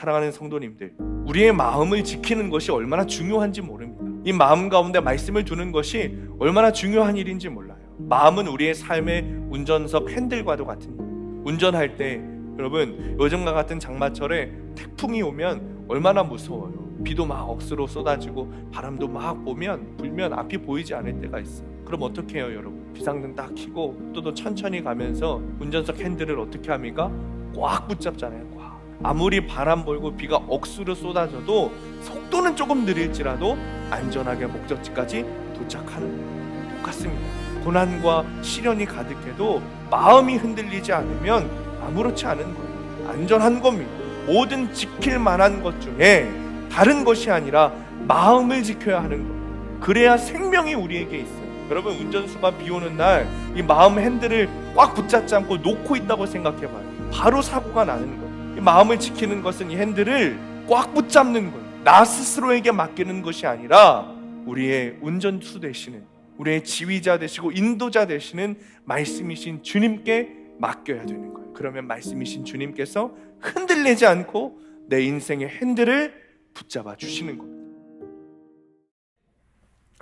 사랑하는 성도님들, 우리의 마음을 지키는 것이 얼마나 중요한지 모릅니다. 이 마음 가운데 말씀을 두는 것이 얼마나 중요한 일인지 몰라요. 마음은 우리의 삶의 운전석 핸들과도 같은 거예요. 운전할 때 여러분, 요즘과 같은 장마철에 태풍이 오면 얼마나 무서워요. 비도 막 억수로 쏟아지고 바람도 막 불면 앞이 보이지 않을 때가 있어요. 그럼 어떻게 해요 여러분? 비상등 딱 켜고 또 천천히 가면서 운전석 핸들을 어떻게 합니까? 꽉 붙잡잖아요. 꽉. 아무리 바람 불고 비가 억수로 쏟아져도 속도는 조금 느릴지라도 안전하게 목적지까지 도착하는 거예요. 똑같습니다. 고난과 시련이 가득해도 마음이 흔들리지 않으면 아무렇지 않은 거예요. 안전한 겁니다. 모든 지킬 만한 것 중에 다른 것이 아니라 마음을 지켜야 하는 거예요. 그래야 생명이 우리에게 있어요. 여러분, 운전수가 비 오는 날 이 마음 핸들을 꽉 붙잡지 않고 놓고 있다고 생각해봐요. 바로 사고가 나는 거예요. 이 마음을 지키는 것은 이 핸들을 꽉 붙잡는 거예요. 나 스스로에게 맡기는 것이 아니라 우리의 운전수 되시는, 우리의 지휘자 되시고 인도자 되시는 말씀이신 주님께 맡겨야 되는 거예요. 그러면 말씀이신 주님께서 흔들리지 않고 내 인생의 핸들을 붙잡아 주시는 겁니다.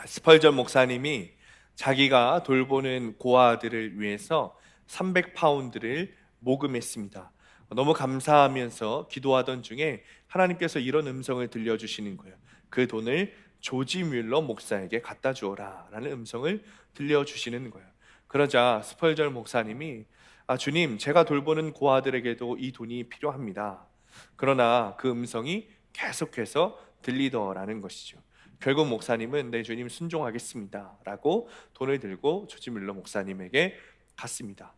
스펄전 목사님이 자기가 돌보는 고아들을 위해서 300파운드를 모금했습니다. 너무 감사하면서 기도하던 중에 하나님께서 이런 음성을 들려주시는 거예요. 그 돈을 조지 뮬러 목사에게 갖다 주어라 라는 음성을 들려주시는 거예요. 그러자 스펄전 목사님이 주님, 제가 돌보는 고아들에게도 이 돈이 필요합니다. 그러나 그 음성이 계속해서 들리더라는 것이죠. 결국 목사님은 네 주님 순종하겠습니다 라고 돈을 들고 조지 뮬러 목사님에게 갔습니다.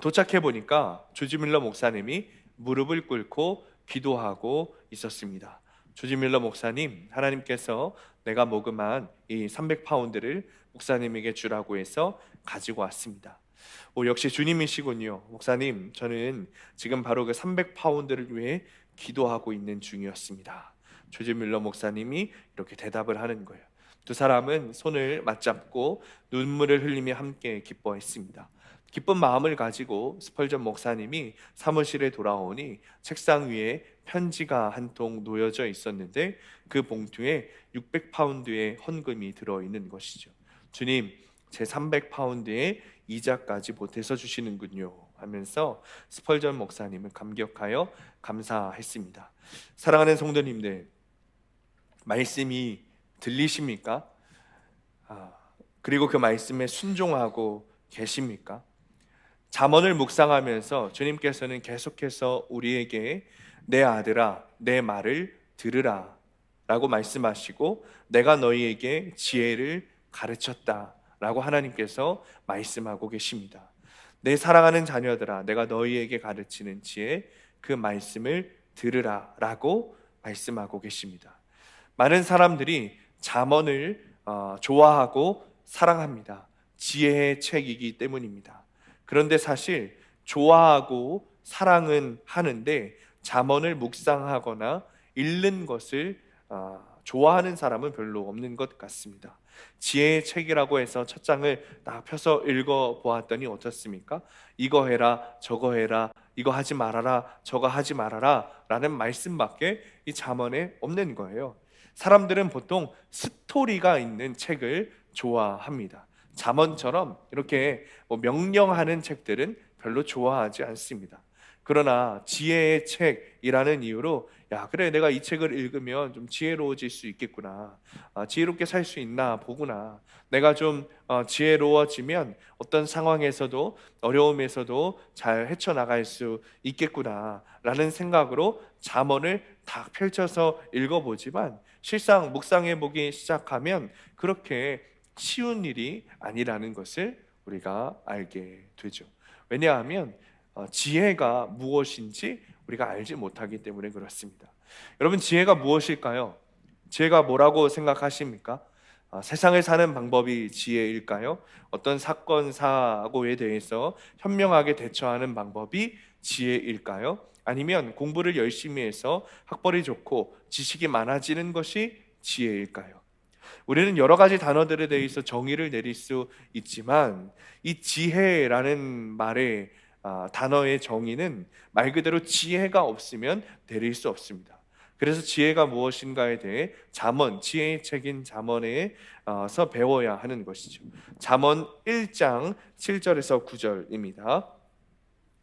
도착해 보니까 조지 뮬러 목사님이 무릎을 꿇고 기도하고 있었습니다. 조지 뮬러 목사님, 하나님께서 내가 모금한 이 300파운드를 목사님에게 주라고 해서 가지고 왔습니다. 역시 주님이시군요. 목사님, 저는 지금 바로 그 300파운드를 위해 기도하고 있는 중이었습니다. 조지 뮬러 목사님이 이렇게 대답을 하는 거예요. 두 사람은 손을 맞잡고 눈물을 흘리며 함께 기뻐했습니다. 기쁜 마음을 가지고 스펄전 목사님이 사무실에 돌아오니 책상 위에 편지가 한 통 놓여져 있었는데 그 봉투에 600파운드의 헌금이 들어있는 것이죠. 주님, 제 300파운드의 이자까지 보태서 주시는군요 하면서 스펄전 목사님은 감격하여 감사했습니다. 사랑하는 성도님들, 말씀이 들리십니까? 그리고 그 말씀에 순종하고 계십니까? 잠언을 묵상하면서 주님께서는 계속해서 우리에게 내 아들아, 내 말을 들으라 라고 말씀하시고 내가 너희에게 지혜를 가르쳤다 라고 하나님께서 말씀하고 계십니다. 내 사랑하는 자녀들아, 내가 너희에게 가르치는 지혜, 그 말씀을 들으라 라고 말씀하고 계십니다. 많은 사람들이 잠언을 좋아하고 사랑합니다. 지혜의 책이기 때문입니다. 그런데 사실 좋아하고 사랑은 하는데 잠언을 묵상하거나 읽는 것을 좋아하는 사람은 별로 없는 것 같습니다. 지혜의 책이라고 해서 첫 장을 딱 펴서 읽어보았더니 어떻습니까? 이거 해라, 저거 해라, 이거 하지 말아라, 저거 하지 말아라 라는 말씀밖에 이 잠언에 없는 거예요. 사람들은 보통 스토리가 있는 책을 좋아합니다. 잠언처럼 이렇게 명령하는 책들은 별로 좋아하지 않습니다. 그러나 지혜의 책이라는 이유로 그래, 내가 이 책을 읽으면 좀 지혜로워질 수 있겠구나, 지혜롭게 살 수 있나 보구나, 내가 좀 지혜로워지면 어떤 상황에서도 어려움에서도 잘 헤쳐나갈 수 있겠구나 라는 생각으로 잠언을 다 펼쳐서 읽어보지만 실상 묵상해보기 시작하면 그렇게 쉬운 일이 아니라는 것을 우리가 알게 되죠. 왜냐하면 지혜가 무엇인지 우리가 알지 못하기 때문에 그렇습니다. 여러분, 지혜가 무엇일까요? 지혜가 뭐라고 생각하십니까? 세상을 사는 방법이 지혜일까요? 어떤 사건, 사고에 대해서 현명하게 대처하는 방법이 지혜일까요? 아니면 공부를 열심히 해서 학벌이 좋고 지식이 많아지는 것이 지혜일까요? 우리는 여러 가지 단어들에 대해서 정의를 내릴 수 있지만 이 지혜라는 말의 단어의 정의는 말 그대로 지혜가 없으면 내릴 수 없습니다. 그래서 지혜가 무엇인가에 대해 잠언, 지혜의 책인 잠언에서 배워야 하는 것이죠. 잠언 1장 7절에서 9절입니다.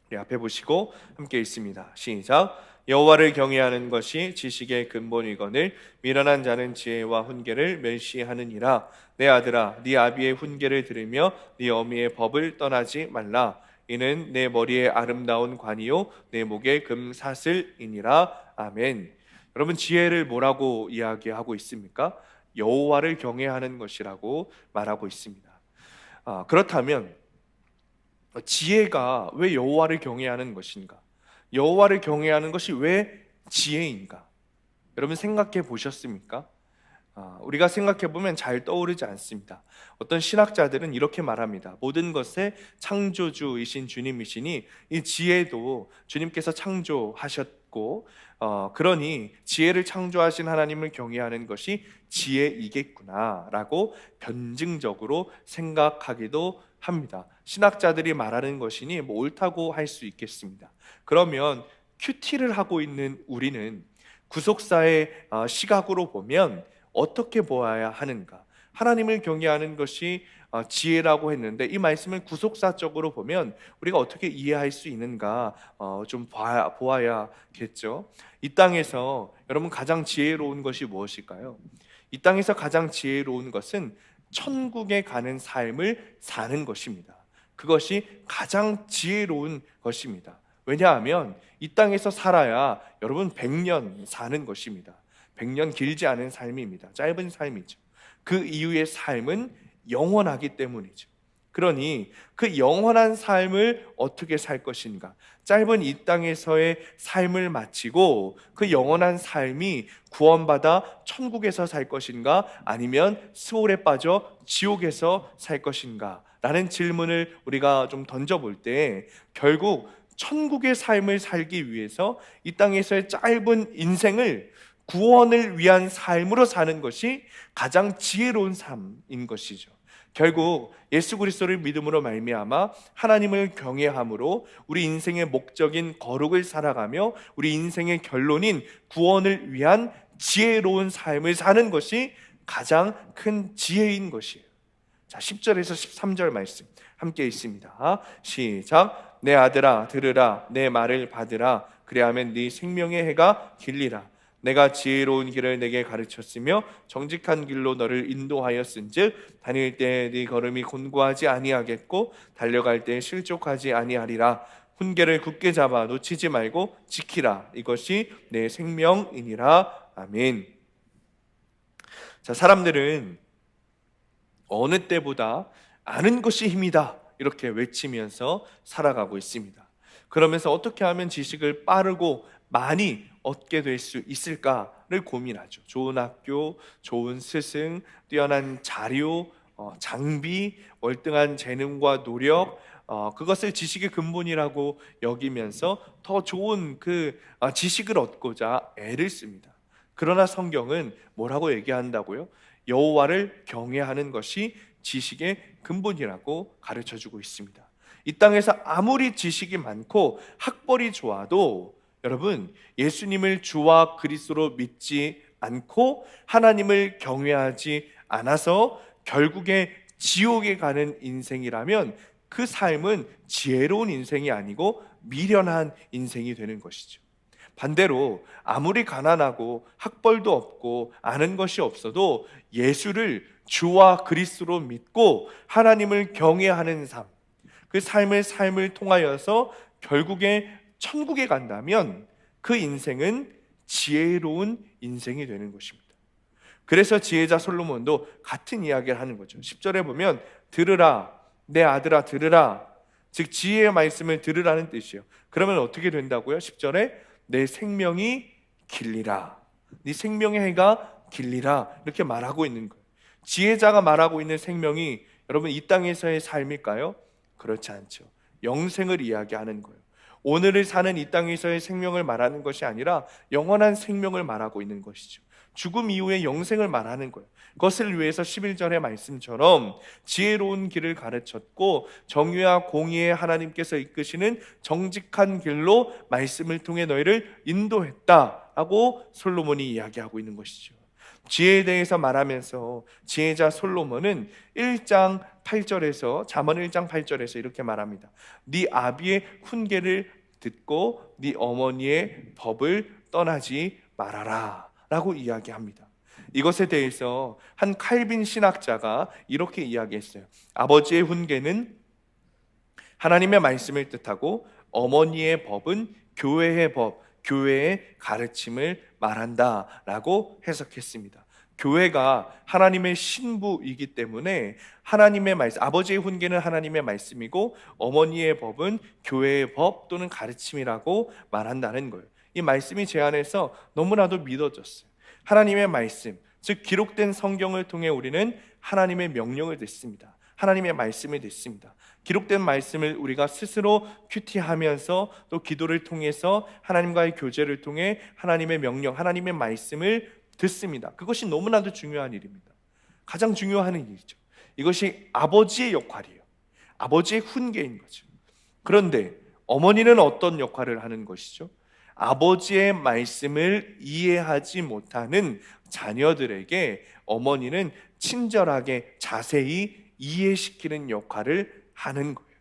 우리 앞에 보시고 함께 읽습니다. 시작. 여호와를 경외하는 것이 지식의 근본이거늘 미련한 자는 지혜와 훈계를 멸시하느니라. 내 아들아, 네 아비의 훈계를 들으며 네 어미의 법을 떠나지 말라. 이는 내 머리에 아름다운 관이요 내 목에 금사슬이니라. 아멘. 여러분, 지혜를 뭐라고 이야기하고 있습니까? 여호와를 경외하는 것이라고 말하고 있습니다. 그렇다면 지혜가 왜 여호와를 경외하는 것인가? 여호와를 경외하는 것이 왜 지혜인가? 여러분, 생각해 보셨습니까? 우리가 생각해 보면 잘 떠오르지 않습니다. 어떤 신학자들은 이렇게 말합니다. 모든 것의 창조주이신 주님이시니 이 지혜도 주님께서 창조하셨고, 그러니 지혜를 창조하신 하나님을 경외하는 것이 지혜이겠구나라고 변증적으로 생각하기도 합니다. 신학자들이 말하는 것이니 옳다고 할 수 있겠습니다. 그러면 큐티를 하고 있는 우리는 구속사의 시각으로 보면 어떻게 보아야 하는가? 하나님을 경외하는 것이 지혜라고 했는데 이 말씀을 구속사적으로 보면 우리가 어떻게 이해할 수 있는가 좀 보아야겠죠. 이 땅에서 여러분 가장 지혜로운 것이 무엇일까요? 이 땅에서 가장 지혜로운 것은 천국에 가는 삶을 사는 것입니다. 그것이 가장 지혜로운 것입니다. 왜냐하면 이 땅에서 살아야 여러분 100년 사는 것입니다. 100년 길지 않은 삶입니다. 짧은 삶이죠. 그 이후의 삶은 영원하기 때문이죠. 그러니 그 영원한 삶을 어떻게 살 것인가? 짧은 이 땅에서의 삶을 마치고 그 영원한 삶이 구원받아 천국에서 살 것인가? 아니면 스올에 빠져 지옥에서 살 것인가? 라는 질문을 우리가 좀 던져볼 때 결국 천국의 삶을 살기 위해서 이 땅에서의 짧은 인생을 구원을 위한 삶으로 사는 것이 가장 지혜로운 삶인 것이죠. 결국 예수 그리스도를 믿음으로 말미암아 하나님을 경외함으로 우리 인생의 목적인 거룩을 살아가며 우리 인생의 결론인 구원을 위한 지혜로운 삶을 사는 것이 가장 큰 지혜인 것이에요. 자, 10절에서 13절 말씀 함께 읽습니다. 시작. 내 아들아 들으라, 내 말을 받으라. 그리하면 네 생명의 해가 길리라. 내가 지혜로운 길을 내게 가르쳤으며 정직한 길로 너를 인도하였은즉 다닐 때 네 걸음이 곤고하지 아니하겠고 달려갈 때 실족하지 아니하리라. 훈계를 굳게 잡아 놓치지 말고 지키라. 이것이 내 생명이니라. 아멘. 자, 사람들은 어느 때보다 아는 것이 힘이다 이렇게 외치면서 살아가고 있습니다. 그러면서 어떻게 하면 지식을 빠르고 많이 얻게 될 수 있을까를 고민하죠. 좋은 학교, 좋은 스승, 뛰어난 자료, 장비, 월등한 재능과 노력, 그것을 지식의 근본이라고 여기면서 더 좋은 지식을 얻고자 애를 씁니다. 그러나 성경은 뭐라고 얘기한다고요? 여호와를 경외하는 것이 지식의 근본이라고 가르쳐주고 있습니다. 이 땅에서 아무리 지식이 많고 학벌이 좋아도 여러분, 예수님을 주와 그리스도로 믿지 않고 하나님을 경외하지 않아서 결국에 지옥에 가는 인생이라면 그 삶은 지혜로운 인생이 아니고 미련한 인생이 되는 것이죠. 반대로 아무리 가난하고 학벌도 없고 아는 것이 없어도 예수를 주와 그리스도로 믿고 하나님을 경외하는 삶, 그 삶을 통하여서 결국에 천국에 간다면 그 인생은 지혜로운 인생이 되는 것입니다. 그래서 지혜자 솔로몬도 같은 이야기를 하는 거죠. 10절에 보면 들으라, 내 아들아 들으라. 즉 지혜의 말씀을 들으라는 뜻이에요. 그러면 어떻게 된다고요? 10절에 내 생명이 길리라. 네 생명의 해가 길리라. 이렇게 말하고 있는 거예요. 지혜자가 말하고 있는 생명이 여러분 이 땅에서의 삶일까요? 그렇지 않죠. 영생을 이야기하는 거예요. 오늘을 사는 이 땅에서의 생명을 말하는 것이 아니라 영원한 생명을 말하고 있는 것이죠. 죽음 이후의 영생을 말하는 거예요. 그것을 위해서 11절의 말씀처럼 지혜로운 길을 가르쳤고 정의와 공의의 하나님께서 이끄시는 정직한 길로 말씀을 통해 너희를 인도했다 라고 솔로몬이 이야기하고 있는 것이죠. 지혜에 대해서 말하면서 지혜자 솔로몬은 1장 8절에서 잠언 1장 8절에서 이렇게 말합니다. 네 아비의 훈계를 듣고 네 어머니의 법을 떠나지 말아라 라고 이야기합니다. 이것에 대해서 한 칼빈 신학자가 이렇게 이야기했어요. 아버지의 훈계는 하나님의 말씀을 뜻하고 어머니의 법은 교회의 법, 교회의 가르침을 말한다 라고 해석했습니다. 교회가 하나님의 신부이기 때문에 하나님의 말씀, 아버지의 훈계는 하나님의 말씀이고 어머니의 법은 교회의 법 또는 가르침이라고 말한다는 거예요. 이 말씀이 제 안에서 너무나도 믿어졌어요. 하나님의 말씀, 즉 기록된 성경을 통해 우리는 하나님의 명령을 듣습니다. 하나님의 말씀을 듣습니다. 기록된 말씀을 우리가 스스로 큐티하면서 또 기도를 통해서 하나님과의 교제를 통해 하나님의 명령, 하나님의 말씀을 듣습니다. 그것이 너무나도 중요한 일입니다. 가장 중요한 일이죠. 이것이 아버지의 역할이에요. 아버지의 훈계인 거죠. 그런데 어머니는 어떤 역할을 하는 것이죠? 아버지의 말씀을 이해하지 못하는 자녀들에게 어머니는 친절하게 자세히 이해시키는 역할을 하는 거예요.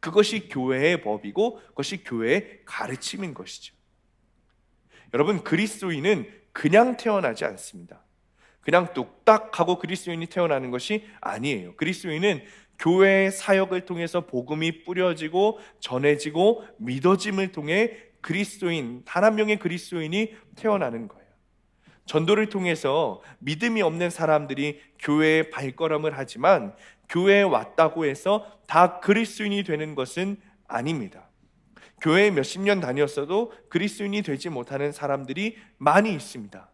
그것이 교회의 법이고 그것이 교회의 가르침인 것이죠. 여러분, 그리스도인은 그냥 태어나지 않습니다. 그냥 뚝딱 하고 그리스도인이 태어나는 것이 아니에요. 그리스도인은 교회의 사역을 통해서 복음이 뿌려지고 전해지고 믿어짐을 통해 그리스도인, 단 한 명의 그리스도인이 태어나는 거예요. 전도를 통해서 믿음이 없는 사람들이 교회에 발걸음을 하지만 교회에 왔다고 해서 다 그리스도인이 되는 것은 아닙니다. 교회에 몇십 년 다녔어도 그리스도인이 되지 못하는 사람들이 많이 있습니다.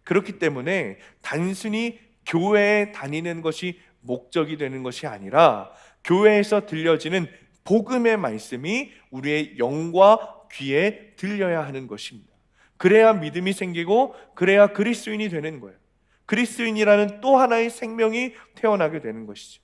그렇기 때문에 단순히 교회에 다니는 것이 목적이 되는 것이 아니라 교회에서 들려지는 복음의 말씀이 우리의 영과 귀에 들려야 하는 것입니다. 그래야 믿음이 생기고 그래야 그리스도인이 되는 거예요. 그리스도인이라는 또 하나의 생명이 태어나게 되는 것이죠.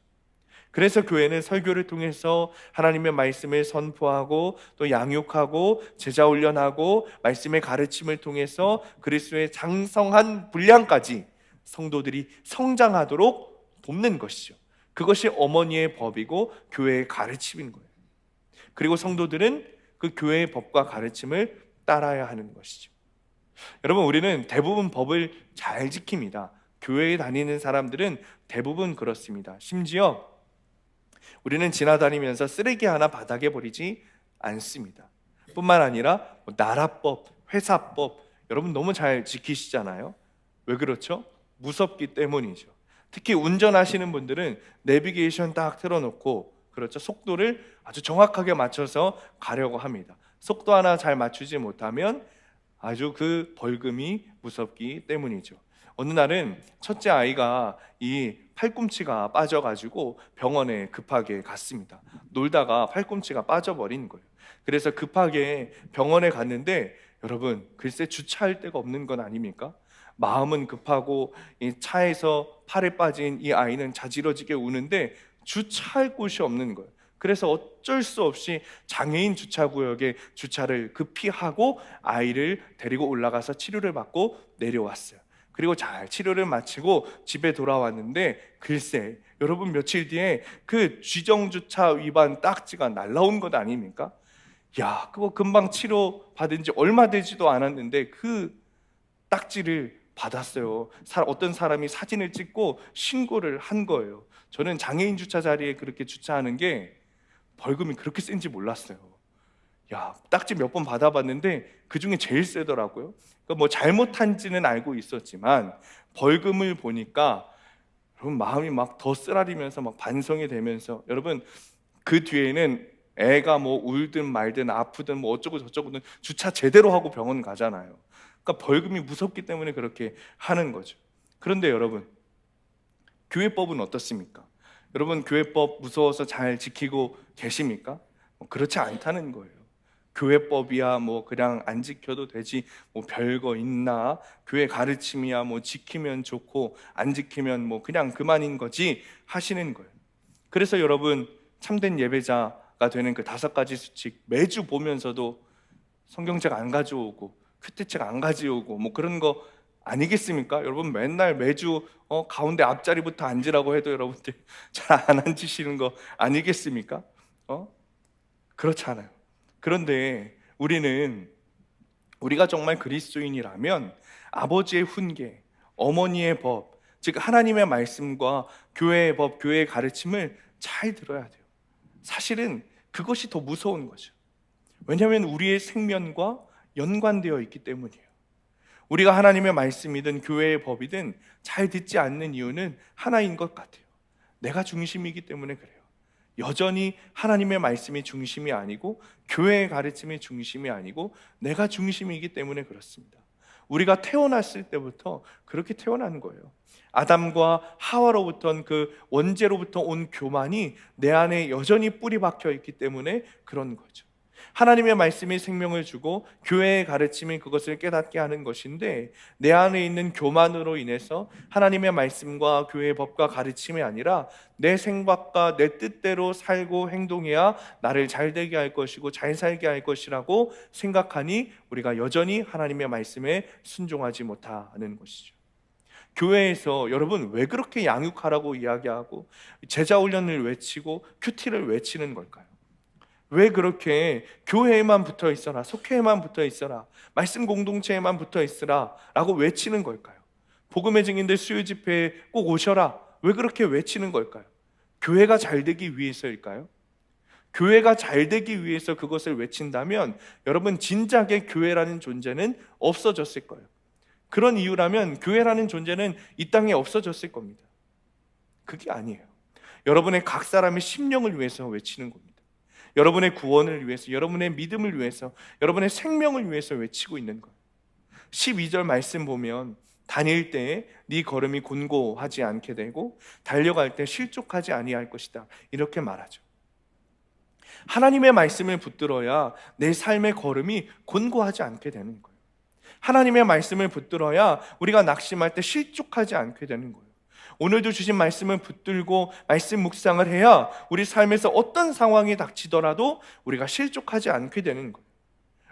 그래서 교회는 설교를 통해서 하나님의 말씀을 선포하고 또 양육하고 제자 훈련하고 말씀의 가르침을 통해서 그리스도의 장성한 분량까지 성도들이 성장하도록 돕는 것이죠. 그것이 어머니의 법이고 교회의 가르침인 거예요. 그리고 성도들은 그 교회의 법과 가르침을 따라야 하는 것이죠. 여러분, 우리는 대부분 법을 잘 지킵니다. 교회에 다니는 사람들은 대부분 그렇습니다. 심지어 우리는 지나다니면서 쓰레기 하나 바닥에 버리지 않습니다. 뿐만 아니라 나라법, 회사법 여러분 너무 잘 지키시잖아요. 왜 그렇죠? 무섭기 때문이죠. 특히 운전하시는 분들은 내비게이션 딱 틀어놓고 그렇죠, 속도를 아주 정확하게 맞춰서 가려고 합니다. 속도 하나 잘 맞추지 못하면 아주 그 벌금이 무섭기 때문이죠. 어느 날은 첫째 아이가 이 팔꿈치가 빠져가지고 병원에 급하게 갔습니다. 놀다가 팔꿈치가 빠져버린 거예요. 그래서 급하게 병원에 갔는데 여러분, 글쎄 주차할 데가 없는 건 아닙니까? 마음은 급하고 이 차에서 팔에 빠진 이 아이는 자지러지게 우는데 주차할 곳이 없는 거예요. 그래서 어쩔 수 없이 장애인 주차구역에 주차를 급히 하고 아이를 데리고 올라가서 치료를 받고 내려왔어요. 그리고 잘 치료를 마치고 집에 돌아왔는데 글쎄 여러분, 며칠 뒤에 그 쥐정주차 위반 딱지가 날라온 것 아닙니까? 야, 그거 금방 치료 받은 지 얼마 되지도 않았는데 그 딱지를 받았어요. 어떤 사람이 사진을 찍고 신고를 한 거예요. 저는 장애인 주차 자리에 그렇게 주차하는 게 벌금이 그렇게 센지 몰랐어요. 야, 딱지 몇 번 받아봤는데 그 중에 제일 세더라고요. 그러니까 뭐 잘못한지는 알고 있었지만 벌금을 보니까 여러분 마음이 막 더 쓰라리면서 막 반성이 되면서, 여러분 그 뒤에는 애가 뭐 울든 말든 아프든 뭐 어쩌고 저쩌고든 주차 제대로 하고 병원 가잖아요. 그러니까 벌금이 무섭기 때문에 그렇게 하는 거죠. 그런데 여러분, 교회법은 어떻습니까? 여러분, 교회법 무서워서 잘 지키고 계십니까? 그렇지 않다는 거예요. 교회법이야 뭐 그냥 안 지켜도 되지 뭐 별거 있나, 교회 가르침이야 뭐 지키면 좋고 안 지키면 뭐 그냥 그만인 거지 하시는 거예요. 그래서 여러분, 참된 예배자가 되는 그 5가지 수칙 매주 보면서도 성경책 안 가져오고 큐티책 안 가져오고 뭐 그런 거 아니겠습니까? 여러분 맨날 매주 가운데 앞자리부터 앉으라고 해도 여러분들 잘 안 앉으시는 거 아니겠습니까? 어? 그렇잖아요. 그런데 우리가 정말 그리스도인이라면 아버지의 훈계, 어머니의 법, 즉 하나님의 말씀과 교회의 법, 교회의 가르침을 잘 들어야 돼요. 사실은 그것이 더 무서운 거죠. 왜냐하면 우리의 생명과 연관되어 있기 때문이에요. 우리가 하나님의 말씀이든 교회의 법이든 잘 듣지 않는 이유는 하나인 것 같아요. 내가 중심이기 때문에 그래요. 여전히 하나님의 말씀이 중심이 아니고 교회의 가르침이 중심이 아니고 내가 중심이기 때문에 그렇습니다. 우리가 태어났을 때부터 그렇게 태어난 거예요. 아담과 하와로부터 그 원죄로부터 온 교만이 내 안에 여전히 뿌리 박혀 있기 때문에 그런 거죠. 하나님의 말씀이 생명을 주고 교회의 가르침이 그것을 깨닫게 하는 것인데, 내 안에 있는 교만으로 인해서 하나님의 말씀과 교회의 법과 가르침이 아니라 내 생각과 내 뜻대로 살고 행동해야 나를 잘되게 할 것이고 잘 살게 할 것이라고 생각하니 우리가 여전히 하나님의 말씀에 순종하지 못하는 것이죠. 교회에서 여러분 왜 그렇게 양육하라고 이야기하고 제자 훈련을 외치고 큐티를 외치는 걸까요? 왜 그렇게 교회에만 붙어 있어라, 속회에만 붙어 있어라, 말씀 공동체에만 붙어 있으라 라고 외치는 걸까요? 복음의 증인들 수요 집회에 꼭 오셔라, 왜 그렇게 외치는 걸까요? 교회가 잘 되기 위해서일까요? 교회가 잘 되기 위해서 그것을 외친다면 여러분 진작에 교회라는 존재는 없어졌을 거예요. 그런 이유라면 교회라는 존재는 이 땅에 없어졌을 겁니다. 그게 아니에요. 여러분의 각 사람의 심령을 위해서 외치는 겁니다. 여러분의 구원을 위해서, 여러분의 믿음을 위해서, 여러분의 생명을 위해서 외치고 있는 거예요. 12절 말씀 보면 다닐 때에 네 걸음이 곤고하지 않게 되고 달려갈 때 실족하지 아니할 것이다, 이렇게 말하죠. 하나님의 말씀을 붙들어야 내 삶의 걸음이 곤고하지 않게 되는 거예요. 하나님의 말씀을 붙들어야 우리가 낙심할 때 실족하지 않게 되는 거예요. 오늘도 주신 말씀을 붙들고 말씀 묵상을 해야 우리 삶에서 어떤 상황이 닥치더라도 우리가 실족하지 않게 되는 거예요.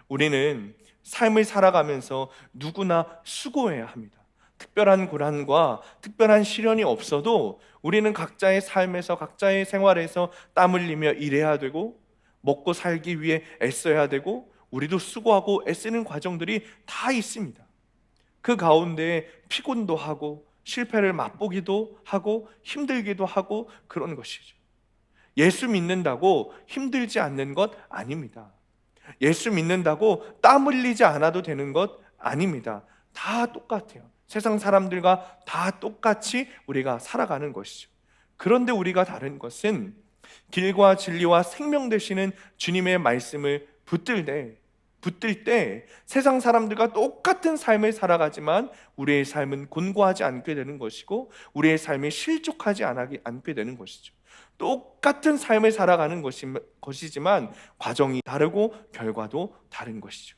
우리는 삶을 살아가면서 누구나 수고해야 합니다. 특별한 고난과 특별한 시련이 없어도 우리는 각자의 삶에서, 각자의 생활에서 땀 흘리며 일해야 되고 먹고 살기 위해 애써야 되고 우리도 수고하고 애쓰는 과정들이 다 있습니다. 그 가운데 피곤도 하고 실패를 맛보기도 하고 힘들기도 하고 그런 것이죠. 예수 믿는다고 힘들지 않는 것 아닙니다. 예수 믿는다고 땀 흘리지 않아도 되는 것 아닙니다. 다 똑같아요. 세상 사람들과 다 똑같이 우리가 살아가는 것이죠. 그런데 우리가 다른 것은 길과 진리와 생명 되시는 주님의 말씀을 붙들 때 세상 사람들과 똑같은 삶을 살아가지만 우리의 삶은 곤고하지 않게 되는 것이고 우리의 삶이 실족하지 않게 되는 것이죠. 똑같은 삶을 살아가는 것이지만 과정이 다르고 결과도 다른 것이죠.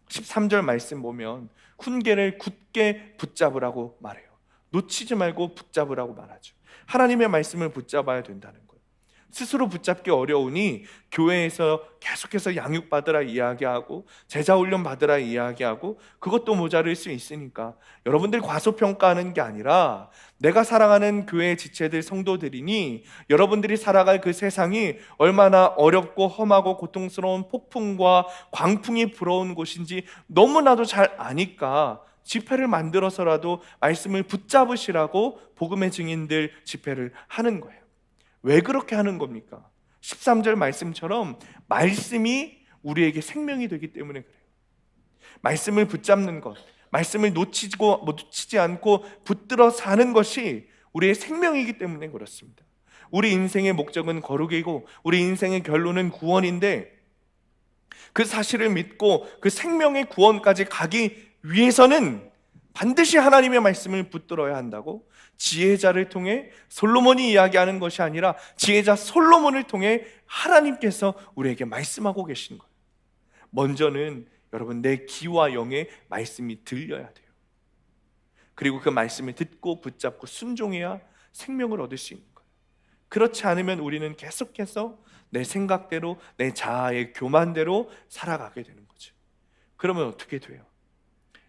13절 말씀 보면 훈계를 굳게 붙잡으라고 말해요. 놓치지 말고 붙잡으라고 말하죠. 하나님의 말씀을 붙잡아야 된다는 거예요. 스스로 붙잡기 어려우니 교회에서 계속해서 양육받으라 이야기하고 제자훈련 받으라 이야기하고 그것도 모자랄 수 있으니까 여러분들 과소평가하는 게 아니라 내가 사랑하는 교회 지체들 성도들이니 여러분들이 살아갈 그 세상이 얼마나 어렵고 험하고 고통스러운 폭풍과 광풍이 불어온 곳인지 너무나도 잘 아니까 집회를 만들어서라도 말씀을 붙잡으시라고 복음의 증인들 집회를 하는 거예요. 왜 그렇게 하는 겁니까? 13절 말씀처럼 말씀이 우리에게 생명이 되기 때문에 그래요. 말씀을 붙잡는 것, 말씀을 놓치지 않고 붙들어 사는 것이 우리의 생명이기 때문에 그렇습니다. 우리 인생의 목적은 거룩이고 우리 인생의 결론은 구원인데 그 사실을 믿고 그 생명의 구원까지 가기 위해서는 반드시 하나님의 말씀을 붙들어야 한다고, 지혜자를 통해 솔로몬이 이야기하는 것이 아니라 지혜자 솔로몬을 통해 하나님께서 우리에게 말씀하고 계신 거예요. 먼저는 여러분 내 귀와 영의 말씀이 들려야 돼요. 그리고 그 말씀을 듣고 붙잡고 순종해야 생명을 얻을 수 있는 거예요. 그렇지 않으면 우리는 계속해서 내 생각대로 내 자아의 교만대로 살아가게 되는 거죠. 그러면 어떻게 돼요?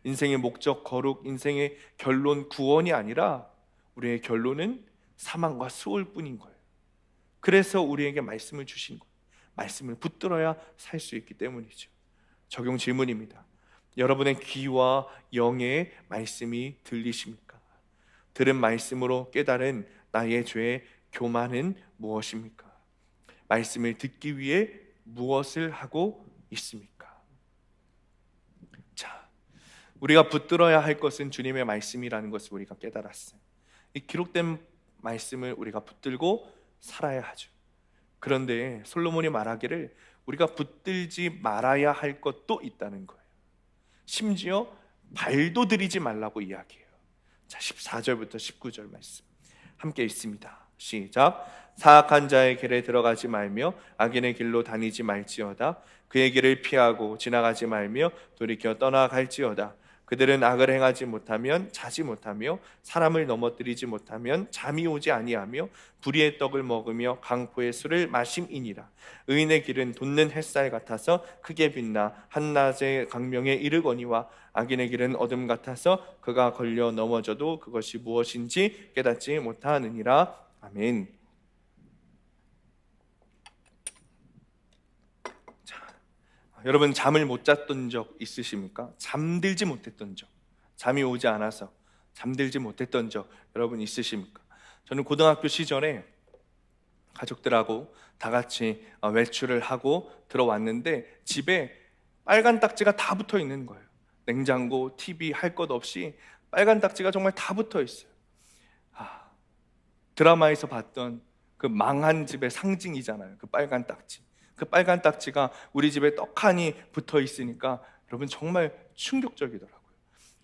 인생의 목적, 거룩, 인생의 결론, 구원이 아니라 우리의 결론은 사망과 수월 뿐인 거예요. 그래서 우리에게 말씀을 주신 거예요. 말씀을 붙들어야 살 수 있기 때문이죠. 적용 질문입니다. 여러분의 귀와 영의 말씀이 들리십니까? 들은 말씀으로 깨달은 나의 죄의 교만은 무엇입니까? 말씀을 듣기 위해 무엇을 하고 있습니까? 자, 우리가 붙들어야 할 것은 주님의 말씀이라는 것을 우리가 깨달았어요. 이 기록된 말씀을 우리가 붙들고 살아야 하죠. 그런데 솔로몬이 말하기를 우리가 붙들지 말아야 할 것도 있다는 거예요. 심지어 발도 들이지 말라고 이야기해요. 자, 14절부터 19절 말씀 함께 읽습니다. 시작. 사악한 자의 길에 들어가지 말며 악인의 길로 다니지 말지어다. 그의 길을 피하고 지나가지 말며 돌이켜 떠나갈지어다. 그들은 악을 행하지 못하면 자지 못하며 사람을 넘어뜨리지 못하면 잠이 오지 아니하며 불의의 떡을 먹으며 강포의 술을 마심이니라. 의인의 길은 돋는 햇살 같아서 크게 빛나 한낮의 광명에 이르거니와 악인의 길은 어둠 같아서 그가 걸려 넘어져도 그것이 무엇인지 깨닫지 못하느니라. 아멘. 여러분, 잠을 못 잤던 적 있으십니까? 잠들지 못했던 적, 잠이 오지 않아서 잠들지 못했던 적 여러분 있으십니까? 저는 고등학교 시절에 가족들하고 다 같이 외출을 하고 들어왔는데 집에 빨간 딱지가 다 붙어 있는 거예요. 냉장고, TV 할 것 없이 빨간 딱지가 정말 다 붙어 있어요. 드라마에서 봤던 그 망한 집의 상징이잖아요. 그 빨간 딱지. 그 빨간 딱지가 우리 집에 떡하니 붙어 있으니까 여러분 정말 충격적이더라고요.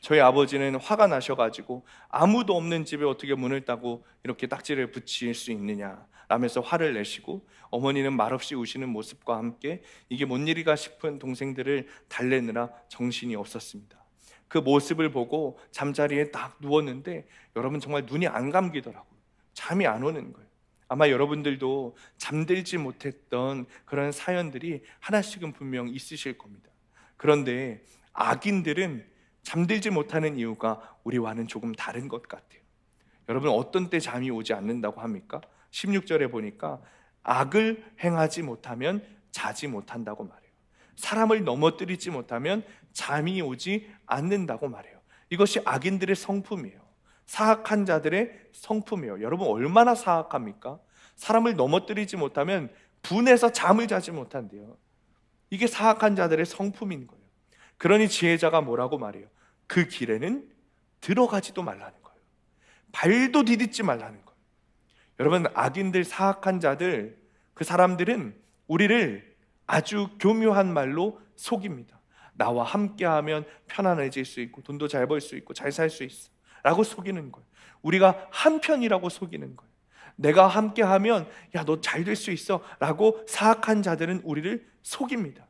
저희 아버지는 화가 나셔가지고 아무도 없는 집에 어떻게 문을 따고 이렇게 딱지를 붙일 수 있느냐 라면서 화를 내시고, 어머니는 말없이 우시는 모습과 함께 이게 뭔 일이가 싶은 동생들을 달래느라 정신이 없었습니다. 그 모습을 보고 잠자리에 딱 누웠는데 여러분 정말 눈이 안 감기더라고요. 잠이 안 오는 거예요. 아마 여러분들도 잠들지 못했던 그런 사연들이 하나씩은 분명 있으실 겁니다. 그런데 악인들은 잠들지 못하는 이유가 우리와는 조금 다른 것 같아요. 여러분, 어떤 때 잠이 오지 않는다고 합니까? 16절에 보니까 악을 행하지 못하면 자지 못한다고 말해요. 사람을 넘어뜨리지 못하면 잠이 오지 않는다고 말해요. 이것이 악인들의 성품이에요. 사악한 자들의 성품이에요. 여러분, 얼마나 사악합니까? 사람을 넘어뜨리지 못하면 분해서 잠을 자지 못한대요. 이게 사악한 자들의 성품인 거예요. 그러니 지혜자가 뭐라고 말해요? 그 길에는 들어가지도 말라는 거예요. 발도 디딛지 말라는 거예요. 여러분, 악인들, 사악한 자들, 그 사람들은 우리를 아주 교묘한 말로 속입니다. 나와 함께하면 편안해질 수 있고 돈도 잘 벌 수 있고 잘 살 수 있어 라고 속이는 거예요. 우리가 한편이라고 속이는 거예요. 내가 함께하면 야, 너 잘 될 수 있어 라고 사악한 자들은 우리를 속입니다.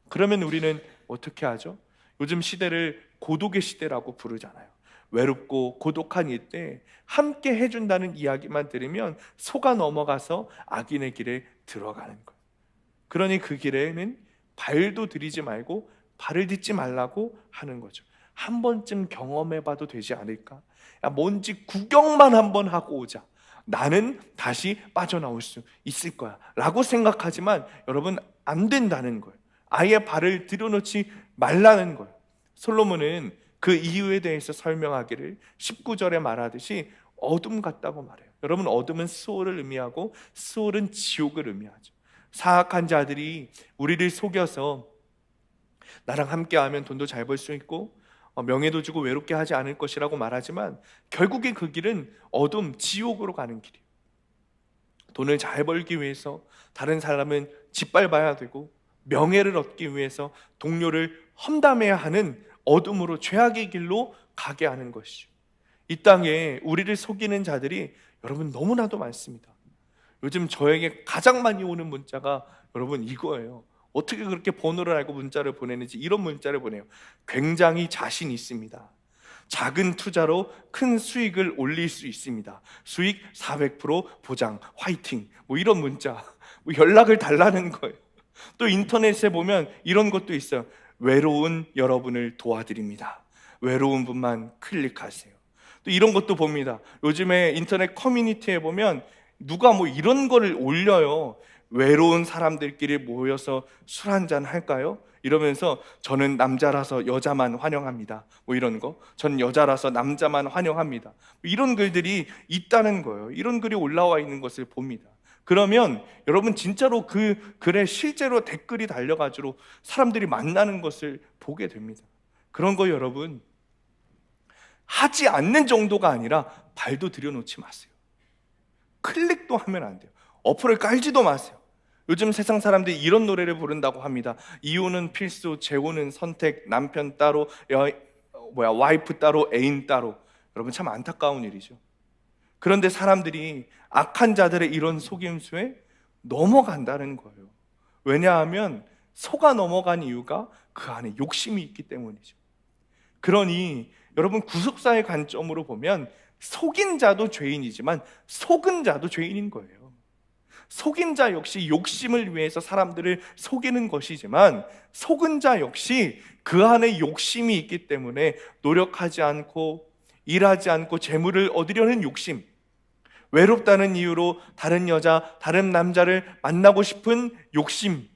그러면 우리는 어떻게 하죠? 요즘 시대를 고독의 시대라고 부르잖아요. 외롭고 고독한 이때 함께 해준다는 이야기만 들으면 속아 넘어가서 악인의 길에 들어가는 거예요. 그러니 그 길에는 발도 들이지 말고 발을 딛지 말라고 하는 거죠. 한 번쯤 경험해봐도 되지 않을까? 야, 뭔지 구경만 한번 하고 오자. 나는 다시 빠져나올 수 있을 거야 라고 생각하지만 여러분, 안 된다는 거예요. 아예 발을 들여놓지 말라는 거예요. 솔로몬은 그 이유에 대해서 설명하기를 19절에 말하듯이 어둠 같다고 말해요. 여러분, 어둠은 수월을 의미하고 수월은 지옥을 의미하죠. 사악한 자들이 우리를 속여서 나랑 함께하면 돈도 잘 벌 수 있고 명예도 주고 외롭게 하지 않을 것이라고 말하지만 결국에 그 길은 어둠, 지옥으로 가는 길이에요. 돈을 잘 벌기 위해서 다른 사람은 짓밟아야 되고 명예를 얻기 위해서 동료를 험담해야 하는 어둠으로, 죄악의 길로 가게 하는 것이죠. 이 땅에 우리를 속이는 자들이 여러분 너무나도 많습니다. 요즘 저에게 가장 많이 오는 문자가 여러분 이거예요. 어떻게 그렇게 번호를 알고 문자를 보내는지. 이런 문자를 보내요. 굉장히 자신 있습니다. 작은 투자로 큰 수익을 올릴 수 있습니다. 수익 400% 보장, 화이팅. 뭐 이런 문자, 뭐 연락을 달라는 거예요. 또 인터넷에 보면 이런 것도 있어요. 외로운 여러분을 도와드립니다. 외로운 분만 클릭하세요. 또 이런 것도 봅니다. 요즘에 인터넷 커뮤니티에 보면 누가 뭐 이런 거를 올려요. 외로운 사람들끼리 모여서 술 한잔 할까요? 이러면서 저는 남자라서 여자만 환영합니다. 뭐 이런 거. 전 여자라서 남자만 환영합니다. 이런 글들이 있다는 거예요. 이런 글이 올라와 있는 것을 봅니다. 그러면 여러분 진짜로 그 글에 실제로 댓글이 달려가지고 사람들이 만나는 것을 보게 됩니다. 그런 거 여러분 하지 않는 정도가 아니라 발도 들여놓지 마세요. 클릭도 하면 안 돼요. 어플을 깔지도 마세요. 요즘 세상 사람들이 이런 노래를 부른다고 합니다. 이혼은 필수, 재혼은 선택, 남편 따로, 와이프 따로, 애인 따로. 여러분 참 안타까운 일이죠. 그런데 사람들이 악한 자들의 이런 속임수에 넘어간다는 거예요. 왜냐하면 속아 넘어간 이유가 그 안에 욕심이 있기 때문이죠. 그러니 여러분 구속사의 관점으로 보면 속인 자도 죄인이지만 속은 자도 죄인인 거예요. 속인 자 역시 욕심을 위해서 사람들을 속이는 것이지만 속은 자 역시 그 안에 욕심이 있기 때문에 노력하지 않고 일하지 않고 재물을 얻으려는 욕심, 외롭다는 이유로 다른 여자, 다른 남자를 만나고 싶은 욕심,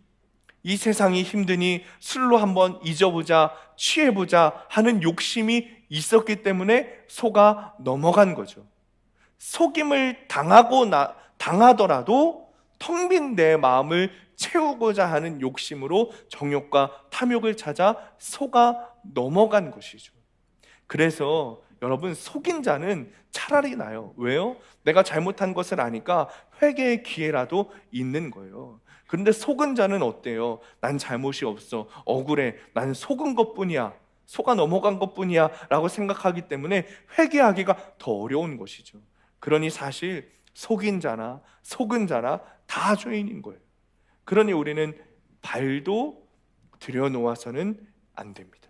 이 세상이 힘드니 술로 한번 잊어보자, 취해보자 하는 욕심이 있었기 때문에 속아 넘어간 거죠. 속임을 당하더라도 텅 빈 내 마음을 채우고자 하는 욕심으로 정욕과 탐욕을 찾아 속아 넘어간 것이죠. 그래서 여러분 속인 자는 차라리 나요. 왜요? 내가 잘못한 것을 아니까 회개의 기회라도 있는 거예요. 그런데 속은 자는 어때요? 난 잘못이 없어, 억울해, 난 속은 것뿐이야, 속아 넘어간 것뿐이야 라고 생각하기 때문에 회개하기가 더 어려운 것이죠. 그러니 사실 속인 자나 속은 자나 다 죄인인 거예요. 그러니 우리는 발도 들여놓아서는 안 됩니다.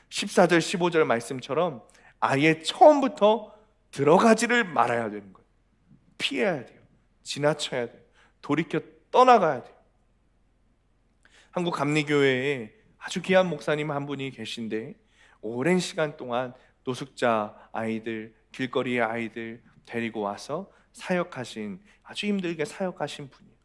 14절 15절 말씀처럼 아예 처음부터 들어가지를 말아야 되는 거예요. 피해야 돼요. 지나쳐야 돼요. 돌이켜 떠나가야 돼요. 한국 감리교회에 아주 귀한 목사님 한 분이 계신데 오랜 시간 동안 노숙자 아이들, 길거리의 아이들 데리고 와서 사역하신, 아주 힘들게 사역하신 분이에요.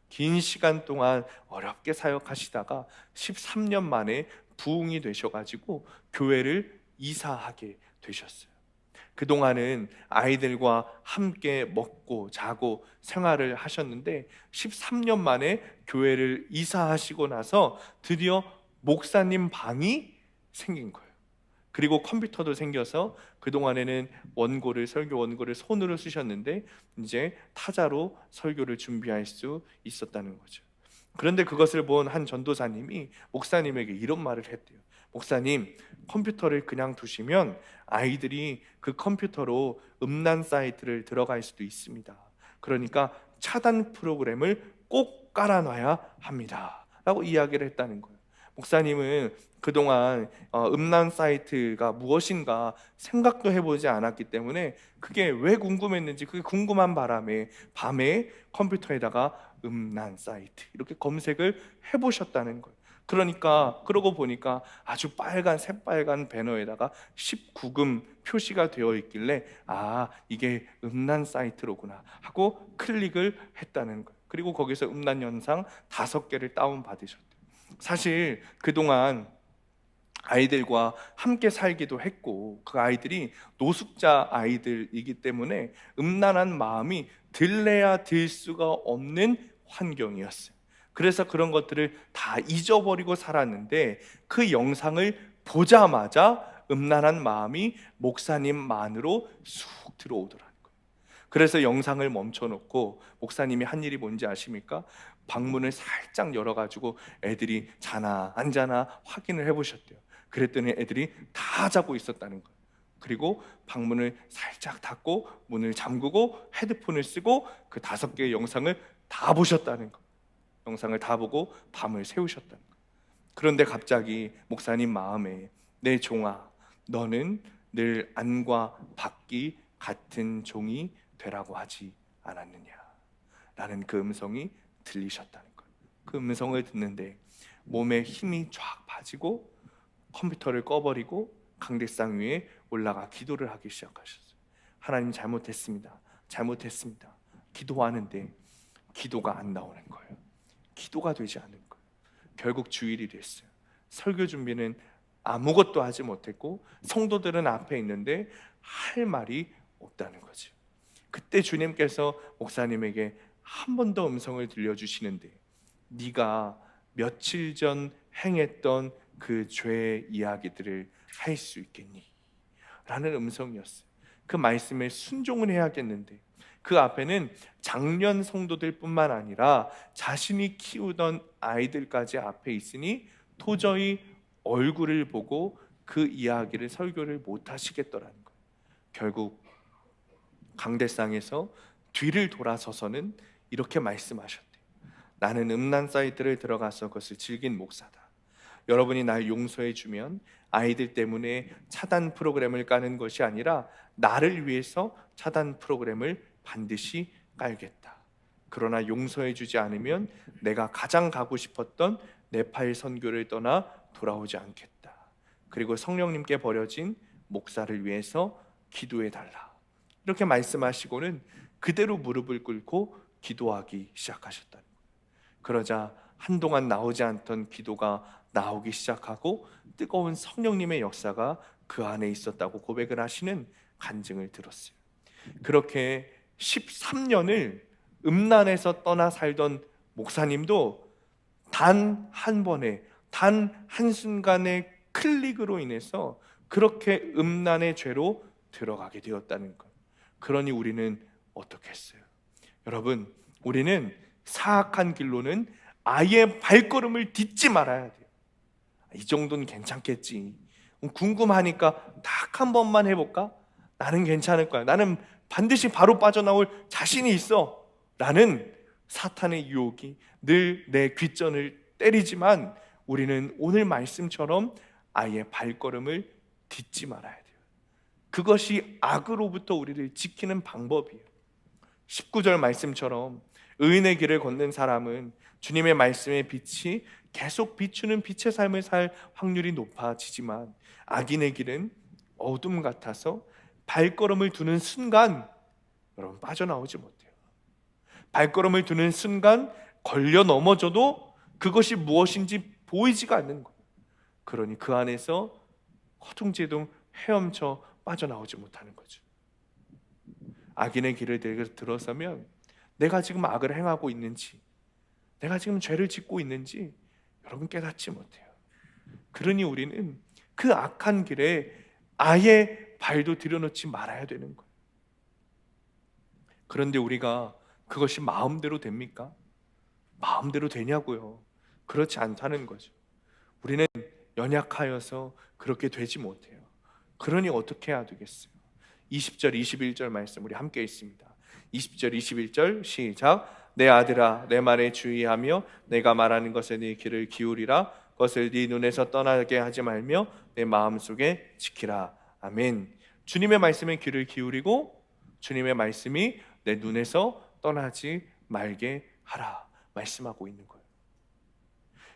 긴 시간 동안 어렵게 사역하시다가 13년 만에 부흥이 되셔가지고 교회를 이사하게 되셨어요. 그동안은 아이들과 함께 먹고 자고 생활을 하셨는데 13년 만에 교회를 이사하시고 나서 드디어 목사님 방이 생긴 거예요. 그리고 컴퓨터도 생겨서 그동안에는 설교 원고를 손으로 쓰셨는데 이제 타자로 설교를 준비할 수 있었다는 거죠. 그런데 그것을 본 한 전도사님이 목사님에게 이런 말을 했대요. 목사님, 컴퓨터를 그냥 두시면 아이들이 그 컴퓨터로 음란 사이트를 들어갈 수도 있습니다. 그러니까 차단 프로그램을 꼭 깔아놔야 합니다 라고 이야기를 했다는 거예요. 목사님은 그동안 음란 사이트가 무엇인가 생각도 해보지 않았기 때문에 그게 왜 궁금했는지, 그게 궁금한 바람에 밤에 컴퓨터에다가 음란 사이트 이렇게 검색을 해보셨다는 거예요. 그러니까 그러고 보니까 아주 새빨간 배너에다가 19금 표시가 되어 있길래 이게 음란 사이트로구나 하고 클릭을 했다는 거예요. 그리고 거기서 음란 영상 5개를 다운 받으셨대요. 사실 그동안 아이들과 함께 살기도 했고 그 아이들이 노숙자 아이들이기 때문에 음란한 마음이 들래야 들 수가 없는 환경이었어요. 그래서 그런 것들을 다 잊어버리고 살았는데 그 영상을 보자마자 음란한 마음이 목사님만으로 쑥 들어오더라는 거예요. 그래서 영상을 멈춰놓고 목사님이 한 일이 뭔지 아십니까? 방문을 살짝 열어가지고 애들이 자나 안 자나 확인을 해보셨대요. 그랬더니 애들이 다 자고 있었다는 거예요. 그리고 방문을 살짝 닫고 문을 잠그고 헤드폰을 쓰고 그 5개의 영상을 다 보셨다는 거예요. 영상을 다 보고 밤을 새우셨다는 거예요. 그런데 갑자기 목사님 마음에 내 종아, 너는 늘 안과 밖이 같은 종이 되라고 하지 않았느냐 라는 그 음성이 들리셨다는 거예요. 그 음성을 듣는데 몸에 힘이 쫙 빠지고 컴퓨터를 꺼버리고 강대상 위에 올라가 기도를 하기 시작하셨어요. 하나님, 잘못했습니다. 잘못했습니다. 기도하는데 기도가 안 나오는 거예요. 기도가 되지 않은 거예요. 결국 주일이 됐어요. 설교 준비는 아무것도 하지 못했고 성도들은 앞에 있는데 할 말이 없다는 거죠. 그때 주님께서 목사님에게 한 번 더 음성을 들려주시는데, 네가 며칠 전 행했던 그 죄의 이야기들을 할 수 있겠니? 라는 음성이었어요. 그 말씀에 순종을 해야겠는데, 그 앞에는 장년 성도들 뿐만 아니라 자신이 키우던 아이들까지 앞에 있으니 도저히 얼굴을 보고 그 이야기를 설교를 못 하시겠더라는 거예요. 결국 강대상에서 뒤를 돌아서서는 이렇게 말씀하셨대요. 나는 음란 사이트를 들어가서 그것을 즐긴 목사다. 여러분이 날 용서해 주면 아이들 때문에 차단 프로그램을 까는 것이 아니라 나를 위해서 차단 프로그램을 반드시 깔겠다. 그러나 용서해 주지 않으면 내가 가장 가고 싶었던 네팔 선교를 떠나 돌아오지 않겠다. 그리고 성령님께 버려진 목사를 위해서 기도해 달라. 이렇게 말씀하시고는 그대로 무릎을 꿇고 기도하기 시작하셨다. 그러자 한동안 나오지 않던 기도가 나오기 시작하고 뜨거운 성령님의 역사가 그 안에 있었다고 고백을 하시는 간증을 들었어요. 그렇게 13년을 음란에서 떠나 살던 목사님도 단 한 번에, 단 한순간의 클릭으로 인해서 그렇게 음란의 죄로 들어가게 되었다는 것. 그러니 우리는 어떻게 했어요? 여러분, 우리는 사악한 길로는 아예 발걸음을 딛지 말아야 돼요. 이 정도는 괜찮겠지. 궁금하니까 딱 한 번만 해볼까? 나는 괜찮을 거야. 나는 반드시 바로 빠져나올 자신이 있어. 라는 사탄의 유혹이 늘 내 귓전을 때리지만 우리는 오늘 말씀처럼 아예 발걸음을 딛지 말아야 돼요. 그것이 악으로부터 우리를 지키는 방법이에요. 19절 말씀처럼 의인의 길을 걷는 사람은 주님의 말씀의 빛이 계속 비추는 빛의 삶을 살 확률이 높아지지만, 악인의 길은 어둠 같아서 발걸음을 두는 순간 여러분 빠져나오지 못해요. 발걸음을 두는 순간 걸려 넘어져도 그것이 무엇인지 보이지가 않는 거예요. 그러니 그 안에서 허둥지둥 헤엄쳐 빠져나오지 못하는 거죠. 악인의 길을 들어서면 내가 지금 악을 행하고 있는지, 내가 지금 죄를 짓고 있는지 여러분 깨닫지 못해요. 그러니 우리는 그 악한 길에 아예 발도 들여놓지 말아야 되는 거예요. 그런데 우리가 그것이 마음대로 됩니까? 마음대로 되냐고요? 그렇지 않다는 거죠. 우리는 연약하여서 그렇게 되지 못해요. 그러니 어떻게 해야 되겠어요? 20절 21절 말씀 우리 함께 있습니다. 20절 21절 시작. 내 아들아, 내 말에 주의하며 내가 말하는 것에 네 귀를 기울이라. 그것을 네 눈에서 떠나게 하지 말며 내 마음속에 지키라. 아멘. 주님의 말씀에 귀를 기울이고 주님의 말씀이 내 눈에서 떠나지 말게 하라 말씀하고 있는 거예요.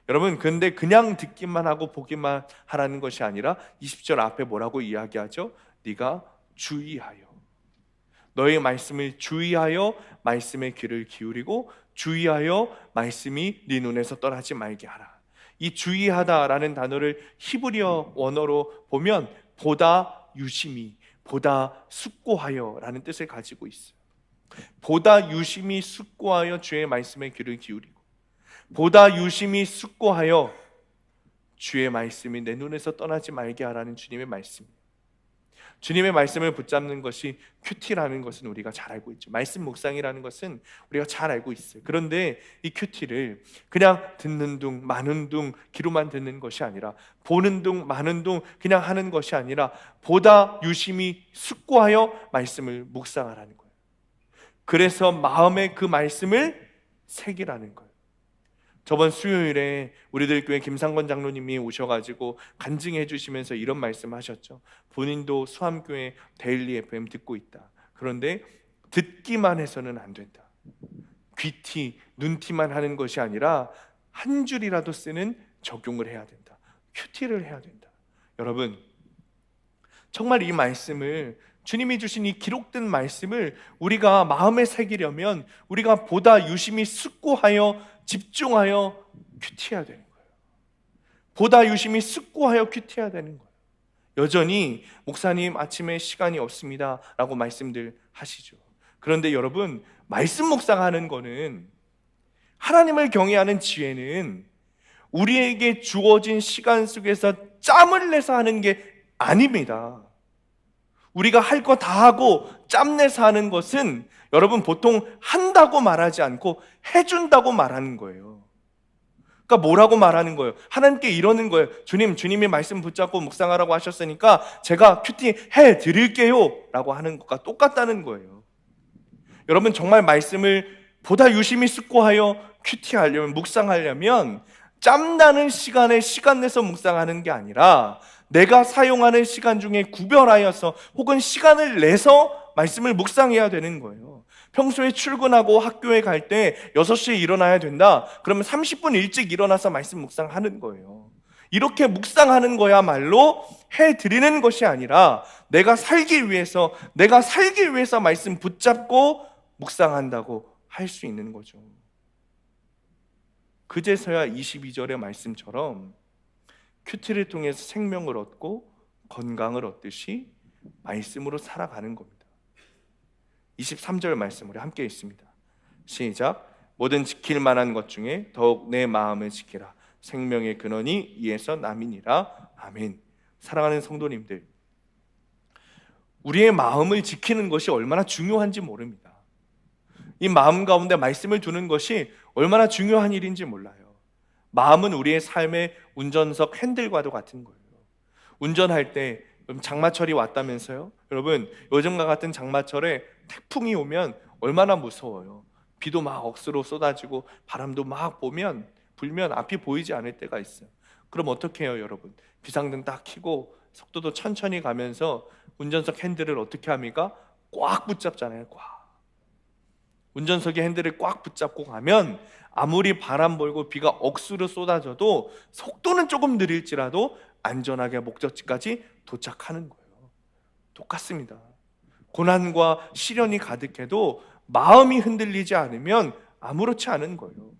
여러분, 근데 그냥 듣기만 하고 보기만 하라는 것이 아니라 20절 앞에 뭐라고 이야기하죠? 네가 주의하여, 너의 말씀을 주의하여 말씀에 귀를 기울이고 주의하여 말씀이 네 눈에서 떠나지 말게 하라. 이 주의하다라는 단어를 히브리어 원어로 보면 보다 유심히, 보다 숙고하여라는 뜻을 가지고 있어요. 보다 유심히 숙고하여 주의 말씀에 귀를 기울이고 보다 유심히 숙고하여 주의 말씀이 내 눈에서 떠나지 말게 하라는 주님의 말씀입니다. 주님의 말씀을 붙잡는 것이 큐티라는 것은 우리가 잘 알고 있죠. 말씀 묵상이라는 것은 우리가 잘 알고 있어요. 그런데 이 큐티를 그냥 듣는 둥 마는 둥 귀로만 듣는 것이 아니라, 보는 둥 마는 둥 그냥 하는 것이 아니라 보다 유심히 숙고하여 말씀을 묵상하라는 거예요. 그래서 마음에 그 말씀을 새기라는 거예요. 저번 수요일에 우리들 교회 김상권 장로님이 오셔가지고 간증해 주시면서 이런 말씀하셨죠. 본인도 수암교회 데일리 FM 듣고 있다. 그런데 듣기만 해서는 안 된다. 귀티, 눈티만 하는 것이 아니라 한 줄이라도 쓰는 적용을 해야 된다. 큐티를 해야 된다. 여러분, 정말 이 말씀을, 주님이 주신 이 기록된 말씀을 우리가 마음에 새기려면 우리가 보다 유심히 숙고하여 집중하여 큐티해야 되는 거예요. 보다 유심히 숙고하여 큐티해야 되는 거예요. 여전히 목사님 아침에 시간이 없습니다 라고 말씀들 하시죠. 그런데 여러분, 말씀 묵상하는 거는, 하나님을 경외하는 지혜는 우리에게 주어진 시간 속에서 짬을 내서 하는 게 아닙니다. 우리가 할 거 다 하고 짬내서 하는 것은 여러분 보통 한다고 말하지 않고 해준다고 말하는 거예요. 그러니까 뭐라고 말하는 거예요? 하나님께 이러는 거예요. 주님이 말씀 붙잡고 묵상하라고 하셨으니까 제가 큐티 해드릴게요 라고 하는 것과 똑같다는 거예요. 여러분, 정말 말씀을 보다 유심히 숙고하여 큐티하려면, 묵상하려면 짬나는 시간에 시간 내서 묵상하는 게 아니라 내가 사용하는 시간 중에 구별하여서 혹은 시간을 내서 말씀을 묵상해야 되는 거예요. 평소에 출근하고 학교에 갈 때 6시에 일어나야 된다. 그러면 30분 일찍 일어나서 말씀 묵상하는 거예요. 이렇게 묵상하는 거야말로 해드리는 것이 아니라 내가 살기 위해서 말씀 붙잡고 묵상한다고 할 수 있는 거죠. 그제서야 22절의 말씀처럼 큐티를 통해서 생명을 얻고 건강을 얻듯이 말씀으로 살아가는 겁니다. 23절 말씀 우리 함께 읽습니다. 시작. 모든 지킬 만한 것 중에 더욱 내 마음을 지키라. 생명의 근원이 이에서 남이니라. 아멘. 사랑하는 성도님들, 우리의 마음을 지키는 것이 얼마나 중요한지 모릅니다. 이 마음 가운데 말씀을 두는 것이 얼마나 중요한 일인지 몰라요. 마음은 우리의 삶의 운전석 핸들과도 같은 거예요. 운전할 때, 장마철이 왔다면서요? 여러분, 요즘과 같은 장마철에 태풍이 오면 얼마나 무서워요. 비도 막 억수로 쏟아지고 바람도 막 불면 앞이 보이지 않을 때가 있어요. 그럼 어떻게 해요, 여러분? 비상등 딱 켜고 속도도 천천히 가면서 운전석 핸들을 어떻게 합니까? 꽉 붙잡잖아요. 꽉. 운전석의 핸들을 꽉 붙잡고 가면 아무리 바람 불고 비가 억수로 쏟아져도 속도는 조금 느릴지라도 안전하게 목적지까지 도착하는 거예요. 똑같습니다. 고난과 시련이 가득해도 마음이 흔들리지 않으면 아무렇지 않은 거예요.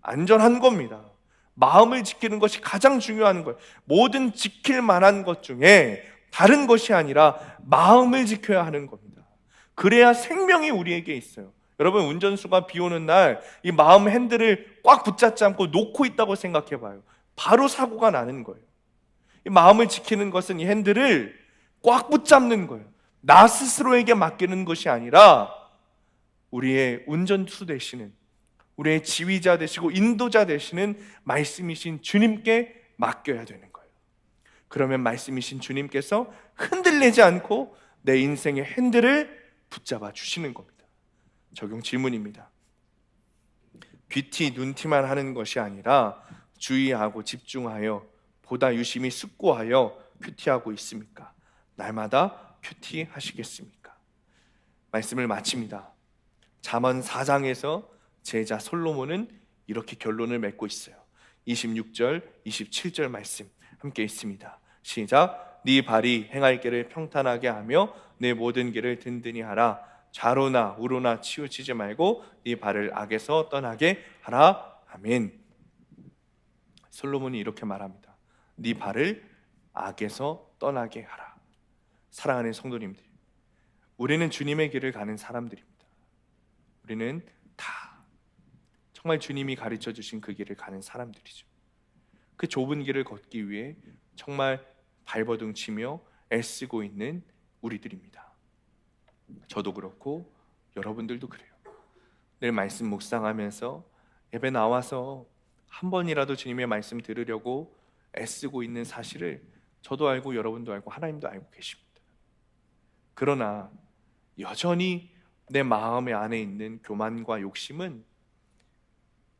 안전한 겁니다. 마음을 지키는 것이 가장 중요한 거예요. 모든 지킬 만한 것 중에 다른 것이 아니라 마음을 지켜야 하는 겁니다. 그래야 생명이 우리에게 있어요. 여러분, 운전수가 비 오는 날 이 마음 핸들을 꽉 붙잡지 않고 놓고 있다고 생각해 봐요. 바로 사고가 나는 거예요. 이 마음을 지키는 것은 이 핸들을 꽉 붙잡는 거예요. 나 스스로에게 맡기는 것이 아니라 우리의 운전수 되시는, 우리의 지휘자 되시고 인도자 되시는 말씀이신 주님께 맡겨야 되는 거예요. 그러면 말씀이신 주님께서 흔들리지 않고 내 인생의 핸들을 붙잡아 주시는 겁니다. 적용 질문입니다. 귀티, 눈티만 하는 것이 아니라 주의하고 집중하여 보다 유심히 숙고하여 큐티하고 있습니까? 날마다 큐티하시겠습니까? 말씀을 마칩니다. 잠언 4장에서 제자 솔로몬은 이렇게 결론을 맺고 있어요. 26절, 27절 말씀 함께 있습니다. 시작. 네 발이 행할 길을 평탄하게 하며 내 모든 길을 든든히 하라. 좌로나 우로나 치우치지 말고 네 발을 악에서 떠나게 하라. 아멘. 솔로몬이 이렇게 말합니다. 네 발을 악에서 떠나게 하라. 사랑하는 성도님들, 우리는 주님의 길을 가는 사람들입니다. 우리는 다 정말 주님이 가르쳐 주신 그 길을 가는 사람들이죠. 그 좁은 길을 걷기 위해 정말 발버둥 치며 애쓰고 있는 우리들입니다. 저도 그렇고 여러분들도 그래요. 늘 말씀 묵상하면서 예배 나와서 한 번이라도 주님의 말씀 들으려고 애쓰고 있는 사실을 저도 알고 여러분도 알고 하나님도 알고 계십니다. 그러나 여전히 내 마음의 안에 있는 교만과 욕심은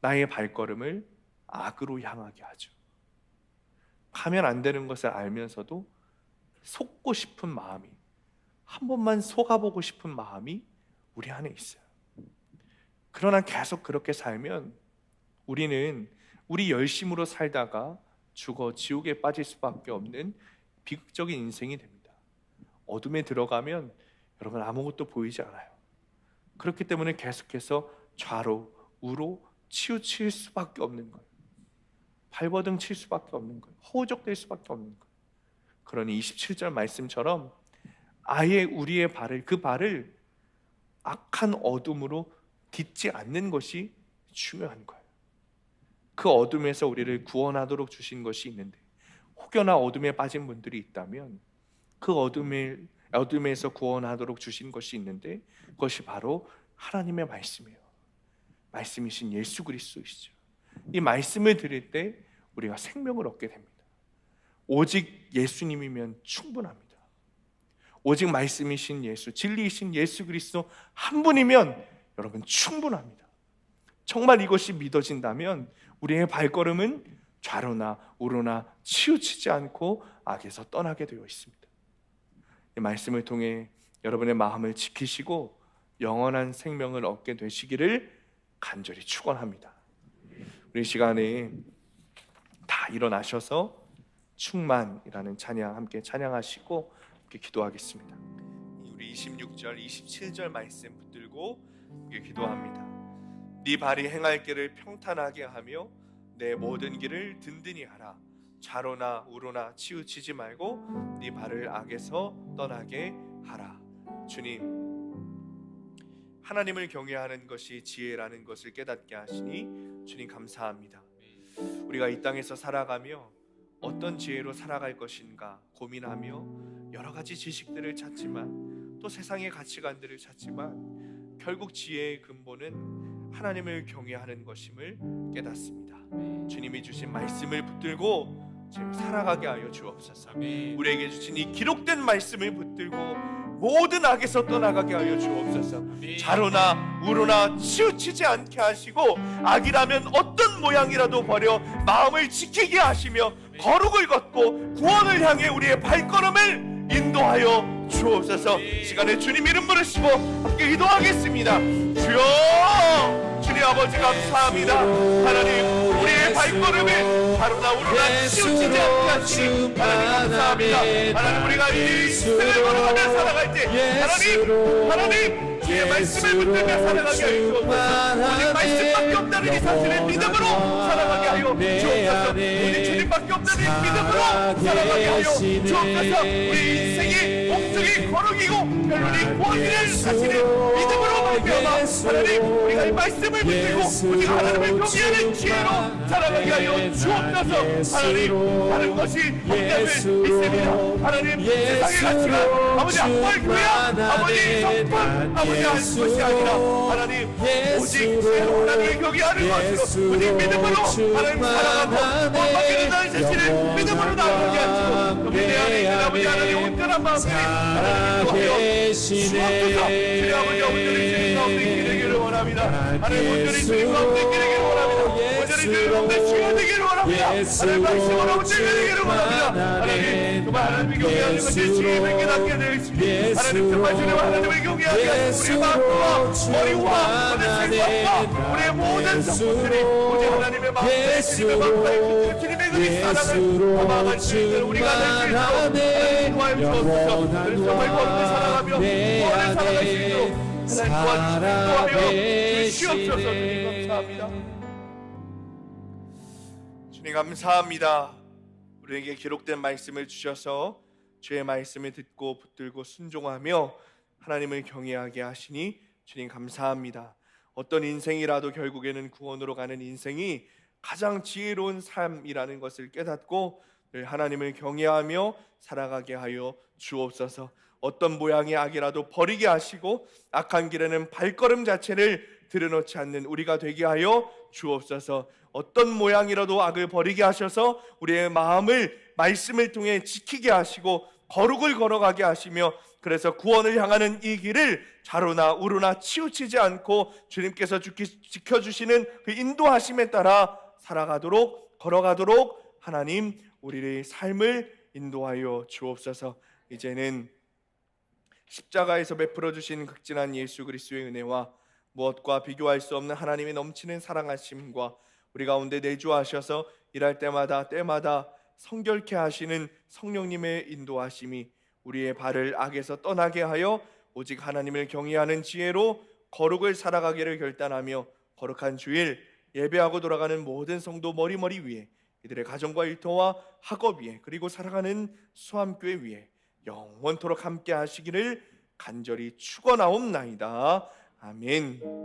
나의 발걸음을 악으로 향하게 하죠. 하면 안 되는 것을 알면서도 속고 싶은 마음이, 한 번만 속아보고 싶은 마음이 우리 안에 있어요. 그러나 계속 그렇게 살면 우리는 우리 열심으로 살다가 죽어 지옥에 빠질 수밖에 없는 비극적인 인생이 됩니다. 어둠에 들어가면 여러분 아무것도 보이지 않아요. 그렇기 때문에 계속해서 좌로 우로 치우칠 수밖에 없는 거예요. 발버둥 칠 수밖에 없는 거예요. 허우적될 수밖에 없는 거예요. 그러니 27절 말씀처럼 아예 우리의 발을, 그 발을 악한 어둠으로 딛지 않는 것이 중요한 거예요. 그 어둠에서 우리를 구원하도록 주신 것이 있는데, 혹여나 어둠에 빠진 분들이 있다면 그 어둠에서 구원하도록 주신 것이 있는데, 그것이 바로 하나님의 말씀이에요. 말씀이신 예수 그리스도이시죠. 이 말씀을 들을 때 우리가 생명을 얻게 됩니다. 오직 예수님이면 충분합니다. 오직 말씀이신 예수, 진리이신 예수 그리스도 한 분이면 여러분 충분합니다. 정말 이것이 믿어진다면 우리의 발걸음은 좌로나 우로나 치우치지 않고 악에서 떠나게 되어 있습니다. 이 말씀을 통해 여러분의 마음을 지키시고 영원한 생명을 얻게 되시기를 간절히 축원합니다. 우리 시간에 다 일어나셔서 충만이라는 찬양 함께 찬양하시고 함께 기도하겠습니다. 우리 26절, 27절 말씀 붙들고 함께 기도합니다. 네 발이 행할 길을 평탄하게 하며 내 모든 길을 든든히 하라. 좌로나 우로나 치우치지 말고 네 발을 악에서 떠나게 하라. 주님, 하나님을 경외하는 것이 지혜라는 것을 깨닫게 하시니 주님 감사합니다. 우리가 이 땅에서 살아가며 어떤 지혜로 살아갈 것인가 고민하며 여러 가지 지식들을 찾지만 또 세상의 가치관들을 찾지만 결국 지혜의 근본은 하나님을 경외하는 것임을 깨닫습니다. 주님이 주신 말씀을 붙들고 지금 살아가게 하여 주옵소서. 우리에게 주신 이 기록된 말씀을 붙들고 모든 악에서 떠나가게 하여 주옵소서. 좌로나 우로나 치우치지 않게 하시고 악이라면 어떤 모양이라도 버려 마음을 지키게 하시며 거룩을 걷고 구원을 향해 우리의 발걸음을 인도하여 주옵소서. 시간에 주님 이름 부르시고 함께 기도하겠습니다. 주여, 주님 아버지 감사합니다. 하나님, 우리의 발걸음을 좌로나 우로나 치우치지 않게 하시니 하나님 감사합니다. 하나님, 우리가 이 세상을 걸어가며 살아갈 때 하나님 주의 말씀을 붙들며 살아가게 하여 주옵소서. 오직 말씀밖에 없다는 이 사실을 믿음으로 살아가게 하여 주옵소서. 오직 주님밖에 없다는 이 믿음으로 살아가게 하여 주옵소서. 우리 인생이 목적이 거룩이고 결론이 구원이라는 사실을 믿음으로 발표하마 하나님, 우리가 이 말씀을 붙들고 오직 하나님을 경외하는 지혜로 살아가게 하여 주옵소서. 하나님, 다른 것이 없다면 믿습니다. 하나님, 세상의 가치가 아버지 악벌 교야 아버지 성품 아버지 할 것이 아니라 하나님 오직 하나님을 경외하는 것으로 오직 믿음으로 하나님 살아가고 구원받게 된다는 사실을 믿음으로 나아가게 하시고 우리 내 안에 있는 아버지 하나님 온전한 마음을 하나님 인도하여 주옵소서. 주님 아버지 온전히 주님 가운데 있게 되기를 원합니다. 하나님 온전히 주님 가운데 있게 되기를 원합니다. 온전히 주님 가운데 쉬게 되기를 원합니다. 하나님 말씀으로 온전히 되기를 원합니다. 하나님 정말 하나님을 경외하는 것이 주님을 깨닫게 되시니 하나님 정말 주님 하나님을 경외하게 하시고 우리의 마음과 머리와 생각과 우리의 모든 성품들이 오직 하나님의 마음에 주님의 마음과 주님의 그리 사랑을 도망할 수 있는 우리가 될 수 있도록 하나님 도와주옵소서. 정말 구원을 살아가며 구원을 살아갈 수 있도록 하나님 도와주시옵소서. 주시옵소서. 주님 감사합니다. 주님 감사합니다. 우리에게 기록된 말씀을 주셔서 주의 말씀을 듣고 붙들고 순종하며 하나님을 경외하게 하시니 주님 감사합니다. 어떤 인생이라도 결국에는 구원으로 가는 인생이 가장 지혜로운 삶이라는 것을 깨닫고 늘 하나님을 경외하며 살아가게 하여 주옵소서. 어떤 모양의 악이라도 버리게 하시고 악한 길에는 발걸음 자체를 들여놓지 않는 우리가 되게 하여 주옵소서. 어떤 모양이라도 악을 버리게 하셔서 우리의 마음을 말씀을 통해 지키게 하시고 거룩을 걸어가게 하시며 그래서 구원을 향하는 이 길을 좌로나 우로나 치우치지 않고 주님께서 지켜주시는 그 인도하심에 따라 살아가도록 걸어가도록 하나님 우리의 삶을 인도하여 주옵소서. 이제는 십자가에서 베풀어 주신 극진한 예수 그리스도의 은혜와 무엇과 비교할 수 없는 하나님의 넘치는 사랑하심과 우리 가운데 내주하셔서 일할 때마다 때마다 성결케 하시는 성령님의 인도하심이 우리의 발을 악에서 떠나게 하여 오직 하나님을 경외하는 지혜로 거룩을 살아가기를 결단하며 거룩한 주일 예배하고 돌아가는 모든 성도 머리머리 위에 이들의 가정과 일터와 학업 위에 그리고 살아가는 수암교회 위에 영원토록 함께 하시기를 간절히 축원하옵나이다. 아멘.